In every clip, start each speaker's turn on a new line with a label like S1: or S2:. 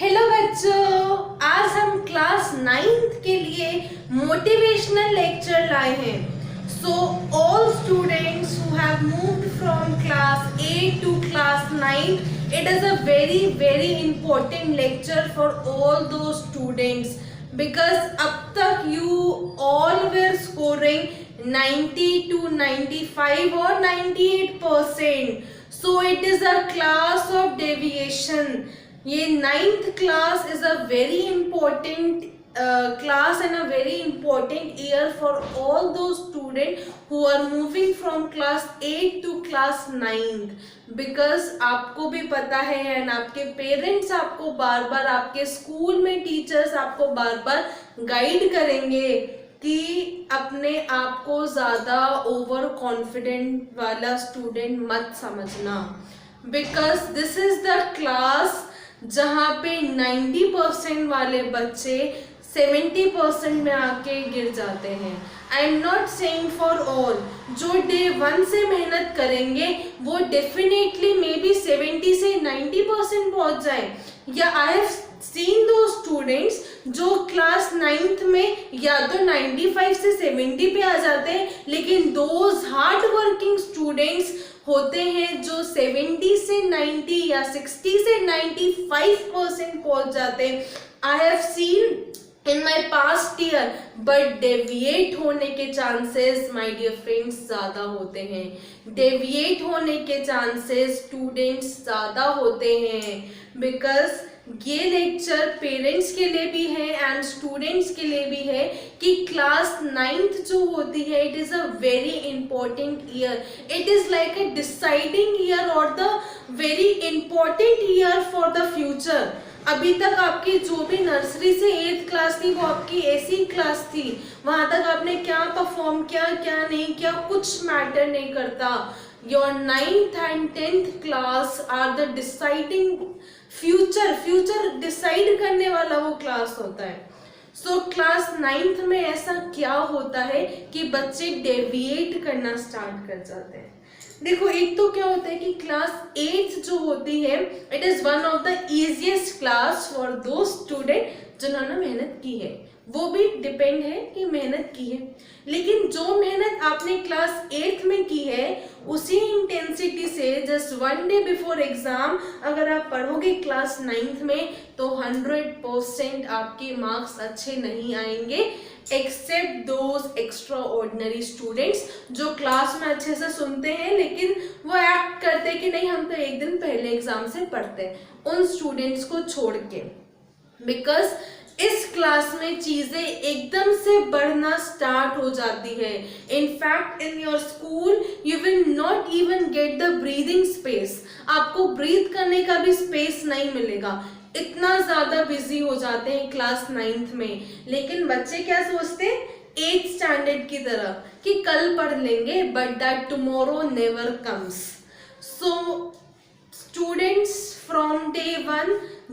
S1: Hello बच्चों, आज हम क्लास 9th के लिए मोटिवेशनल लेक्चर लाए हैं। So all students who have moved from class 8 to class 9, it is a very important lecture for all those students because अब तक you all were scoring 90 to 95 or 98%. So it is a class of deviation. ये 9th class is a very important class and a very important year for all those students who are moving from class 8 to class 9th because आपको भी पता है and आपके parents आपको बार बार, आपके school में teachers आपको बार बार गाइड करेंगे कि अपने आप को ज़्यादा ओवर कॉन्फिडेंट वाला स्टूडेंट मत समझना because this is the class जहाँ पे 90% वाले बच्चे 70% में आके गिर जाते हैं। I am not saying for all, जो डे 1 से मेहनत करेंगे वो डेफिनेटली मे बी 70 से 90% पहुँच जाए। या आई हैव सीन दो स्टूडेंट्स जो क्लास 9th में या तो 95 से 70 पे आ जाते हैं, लेकिन दोज हार्ड वर्किंग स्टूडेंट्स होते हैं जो 70 से 90 या 60 से 95% पहुंच जाते हैं। I have seen in my past year, but deviate होने के चांसेस माय डियर फ्रेंड्स ज़्यादा होते हैं। डेविएट होने के चांसेस स्टूडेंट्स ज़्यादा होते हैं बिकॉज ये लेक्चर पेरेंट्स के लिए भी है एंड स्टूडेंट्स के लिए भी है कि क्लास 9th जो होती है it is a very important year. It is like a deciding year और the very important year for the future. अभी तक आपकी जो भी नर्सरी से 8th क्लास थी वो आपकी ऐसी क्लास थी, वहाँ तक आपने क्या परफॉर्म किया क्या नहीं किया कुछ मैटर नहीं करता। Your 9th and 10th class are the deciding future decide करने वाला वो क्लास होता है। सो क्लास 9th में ऐसा क्या होता है कि बच्चे डेविएट करना स्टार्ट कर जाते हैं। देखो, एक तो क्या होता है कि क्लास 8 जो होती है it is one of the easiest class for दो स्टूडेंट जिन्होंने मेहनत की है। वो भी डिपेंड है कि मेहनत की है, लेकिन जो मेहनत आपने क्लास 8th में की है उसी इंटेंसिटी से जस्ट 1 डे बिफोर एग्जाम अगर आप पढ़ोगे क्लास 9th में तो 100% आपके मार्क्स अच्छे नहीं आएंगे, except those extra ordinary students जो क्लास में अच्छे से सुनते हैं लेकिन वो एक्ट करते हैं कि नहीं हम तो एक दिन पहले एग्जाम से पढ़ते हैं, उन स्टूडेंट्स को छोड़ के। बिकॉज इस क्लास में चीजें एकदम से बढ़ना स्टार्ट हो जाती है। In fact in your school you will not even get the breathing space, आपको ब्रीथ करने का भी स्पेस नहीं मिलेगा, इतना ज्यादा बिजी हो जाते हैं क्लास 9th में। लेकिन बच्चे क्या सोचते हैं 8th स्टैंडर्ड की तरह कि कल पढ़ लेंगे, but that tomorrow never comes. So students from day 1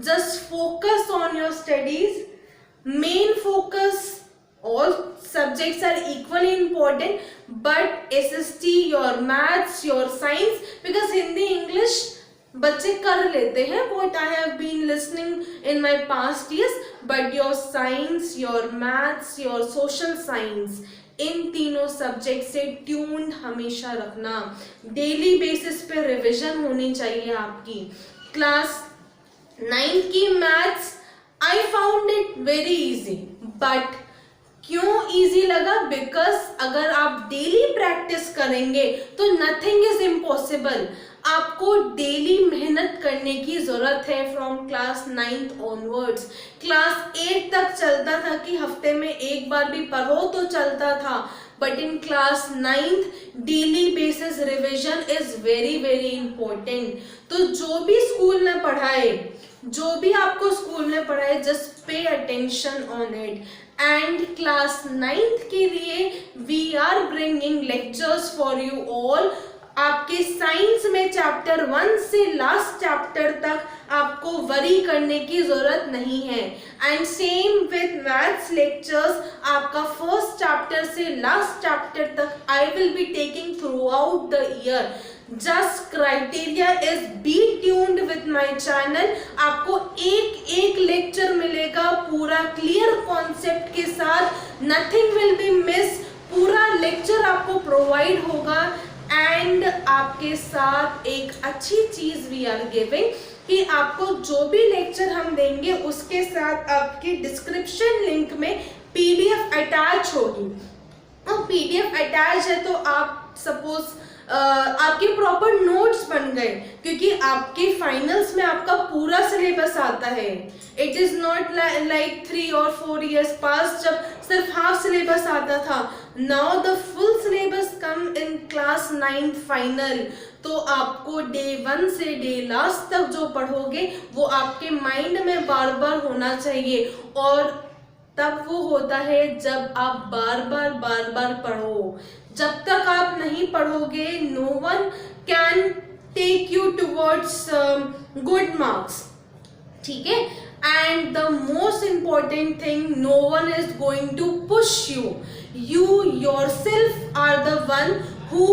S1: just focus on your studies, main focus, all subjects are equally important but SST, your maths, your science, because Hindi English बच्चे कर लेते हैं what I have been listening in my past years, but your science, your maths, your social science, इन तीनों subject से tuned हमेशा रखना। Daily basis पे revision होनी चाहिए आपकी। क्लास 9th की maths I found it very easy, but क्यों इजी लगा? बिकॉज अगर आप डेली प्रैक्टिस करेंगे तो नथिंग इज इम्पॉसिबल। आपको डेली मेहनत करने की जरूरत है from class 9th onwards. Class 8 तक चलता था कि हफ्ते में एक बार भी पढ़ो तो चलता था, but in class 9th daily basis revision is very important. तो जो भी स्कूल में पढ़ाए, जो भी आपको स्कूल में पढ़ाए, just pay attention on it. And class 9th के लिए we are bringing lectures for you all. आपके साइंस में चैप्टर 1 से लास्ट चैप्टर तक आपको वरी करने की जरूरत नहीं है। And same with maths lectures, आपका फर्स्ट चैप्टर से लास्ट चैप्टर तक I will be taking throughout the year. Just criteria is be tuned with my channel. आपको एक एक लेक्चर मिलेगा पूरा क्लियर कॉन्सेप्ट के साथ, नथिंग विल बी मिस, पूरा लेक्चर आपको प्रोवाइड होगा। एंड आपके साथ एक अच्छी चीज वी आर गिविंग कि आपको जो भी लेक्चर हम देंगे उसके साथ आपकी डिस्क्रिप्शन लिंक में पीडीएफ अटैच होगी। और पीडीएफ अटैच है तो आप सपोज आपके प्रॉपर नोट्स बन गए, क्योंकि आपके फाइनल्स में आपका पूरा सिलेबस आता है। इट इज नॉट लाइक 3 और 4 years पास जब सिर्फ हाफ सिलेबस आता था। Now the full syllabus come in class 9 final. तो आपको डे 1 से डे लास्ट तक जो पढ़ोगे वो आपके माइंड में बार बार होना चाहिए, और तब वो होता है जब आप बार बार पढ़ो। जब तक आप नहीं पढ़ोगे, no one can take you towards good marks, ठीक है। And the most important thing, no one is going to push you, you yourself are the one who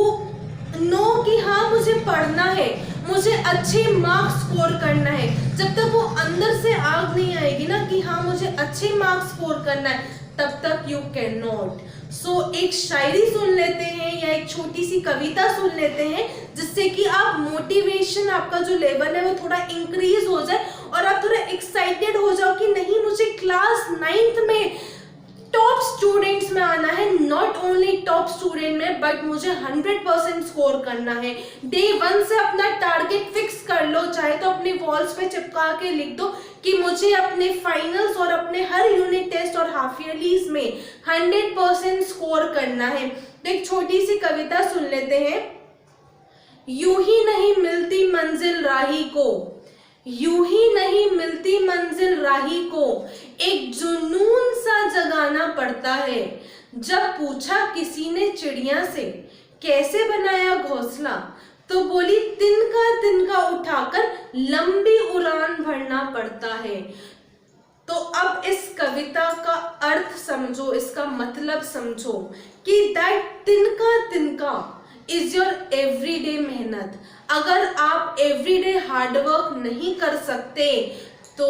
S1: know कि हाँ मुझे पढ़ना है, मुझे अच्छे मार्क्स स्कोर करना है। जब तक वो अंदर से आग नहीं आएगी ना कि हाँ मुझे अच्छे मार्क्स स्कोर करना है, तब तक यू कैन नॉट। सो एक शायरी सुन लेते हैं या एक छोटी सी कविता सुन लेते हैं, जिससे कि आप मोटिवेशन, आपका जो लेवल है वो थोड़ा इंक्रीज हो जाए और आप थोड़ा एक्साइटेड हो जाओ कि नहीं मुझे क्लास 9th में टॉप स्टूडेंट्स में आना है। नॉट ओनली टॉप स्टूडेंट में, बट मुझे 100% स्कोर करना है। डे 1 से अपना टारगेट फिक्स कर लो, चाहे तो अपने वॉल्स पे चिपका के लिख दो कि मुझे अपने फाइनल्स और अपने हर यूनिट टेस्ट और हाफ ईयरलीज में 100% स्कोर करना है। तो एक छोटी सी कविता सुन लेते हैं। यूं ही नहीं मिलती मंजिल राही को, यूं ही नहीं मिलती मंजिल राही को, एक जुनून सा जगाना पड़ता है। जब पूछा किसी ने चिड़िया से कैसे बनाया घोंसला, तो बोली तिनका तिनका उठाकर लंबी उड़ान भरना पड़ता है। तो अब इस कविता का अर्थ समझो, इसका मतलब समझो कि दैट तिनका तिनका इज योर एवरीडे मेहनत। अगर आप एवरीडे हार्डवर्क नहीं कर सकते तो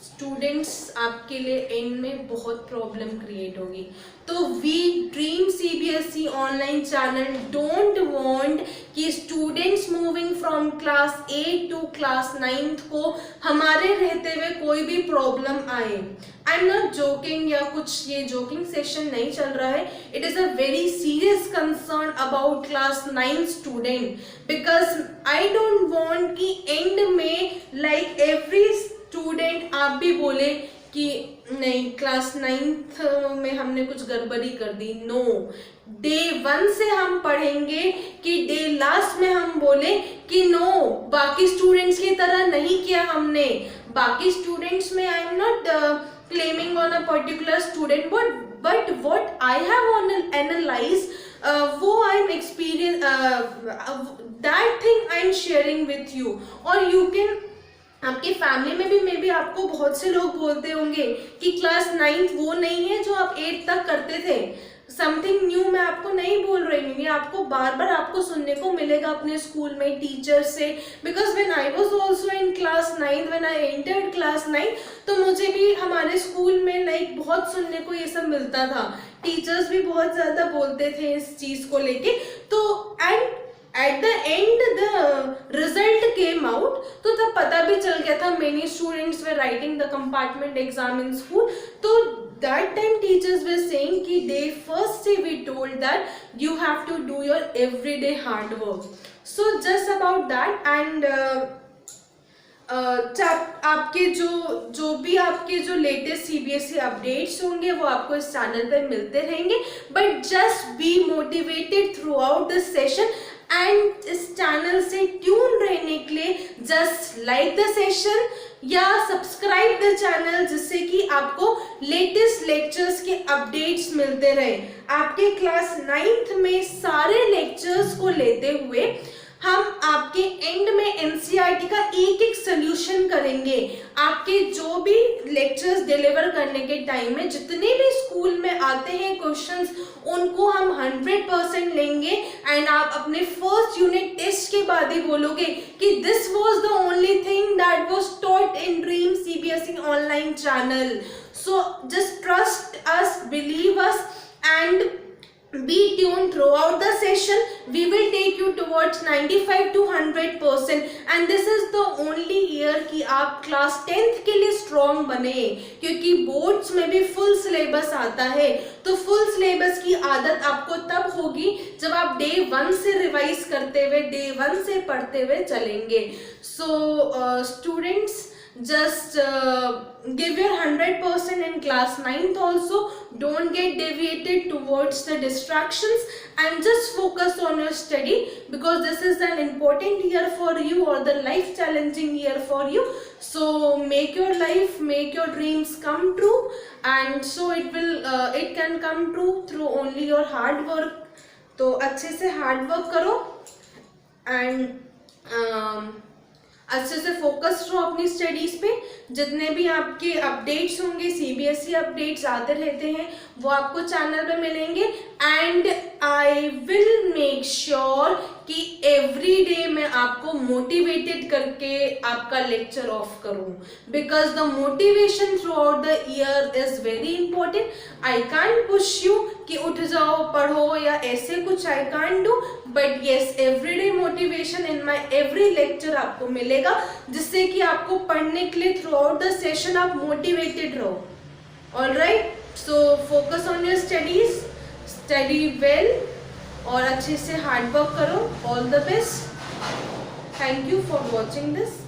S1: स्टूडेंट्स आपके लिए एंड में बहुत प्रॉब्लम क्रिएट होगी। तो we dream CBSE online channel don't want कि students moving from class 8 to class 9 को हमारे रहते हुए कोई भी प्रॉब्लम आए। आई एम नॉट जोकिंग, या कुछ ये जोकिंग सेशन नहीं चल रहा है। It is a very serious concern about class 9 student, because I don't want कि एंड में लाइक एवरी स्टूडेंट आप भी बोले कि नहीं क्लास 9th में हमने कुछ गड़बड़ी कर दी। नो, डे 1 से हम पढ़ेंगे कि डे लास्ट में हम बोले कि नो बाकी स्टूडेंट्स की तरह नहीं किया हमने। बाकी स्टूडेंट्स में I am not claiming on a particular student, but what I have analyzed, वो I'm experience, that thing I'm sharing with you। और you can, आपके फैमिली में भी मे बी आपको बहुत से लोग बोलते होंगे कि क्लास 9th वो नहीं है जो आप 8 तक करते थे। समथिंग न्यू मैं आपको नहीं बोल रही हूँ, ये आपको बार बार आपको सुनने को मिलेगा अपने स्कूल में टीचर से। Because when I was also in class 9, when I entered class 9, तो मुझे भी हमारे स्कूल में लाइक बहुत सुनने को ये सब मिलता था। टीचर्स भी बहुत ज़्यादा बोलते थे इस चीज़ को लेके। तो and at the end the result came out, तो तब पता भी चल गया था many students way writing the compartment exam in school. तो that time teachers were saying कि day first से we told that you have to do your everyday hard work। so just about that and आपके जो भी आपके जो latest CBSE updates होंगे वो आपको इस चैनल पे मिलते रहेंगे। But just be motivated through out this session and इस चैनल से ट्यून रहने के लिए जस्ट लाइक द सेशन या सब्सक्राइब द चैनल, जिससे कि आपको लेटेस्ट लेक्चर्स के अपडेट्स मिलते रहे। आपके क्लास 9th में सारे लेक्चर्स को लेते हुए हम आपके एंड में एनसीईआरटी एनसीईआरटी का एक एक सोल्यूशन करेंगे। आपके जो भी लेक्चर्स डिलीवर करने के टाइम में जितने भी स्कूल में आते हैं क्वेश्चंस, उनको हम 100% लेंगे एंड आप अपने फर्स्ट यूनिट टेस्ट के बाद ही बोलोगे कि this was the only thing that was taught in dream CBSE online channel. So just trust us, believe us, and be tuned throughout the session. We will take you towards 95 to 100%, and this is the only year कि आप class 10th के लिए strong बने, क्योंकि boards में भी full syllabus आता है। तो फुल सिलेबस की आदत आपको तब होगी जब आप डे 1 से रिवाइज करते हुए, डे 1 से पढ़ते हुए चलेंगे। So students, just give your 100% in class 9th also. Don't get deviated towards the distractions and just focus on your study, because this is an important year for you, or the life challenging year for you. So make your life, make your dreams come true, and so it can come true through only your hard work. तो अच्छे से hard work करो and अच्छे से focus रहो अपनी studies पे। जितने भी आपके अपडेट्स होंगे, सीबीएसई अपडेट्स आते रहते हैं, वो आपको चैनल पे मिलेंगे। And I will make sure कि एवरी डे मैं आपको मोटिवेटेड करके आपका लेक्चर ऑफ करूं, because the motivation through out the year is very important. I can't push you कि उठ जाओ पढ़ो या ऐसे कुछ, I can't do, but yes every day motivation in my every lecture आपको मिलेगा, जिससे कि आपको पढ़ने के लिए थ्रू आउट द सेशन आप मोटिवेटेड रहो। Alright, so focus on your studies, study well और अच्छे से हार्ड वर्क करो। All the best. Thank you for watching this.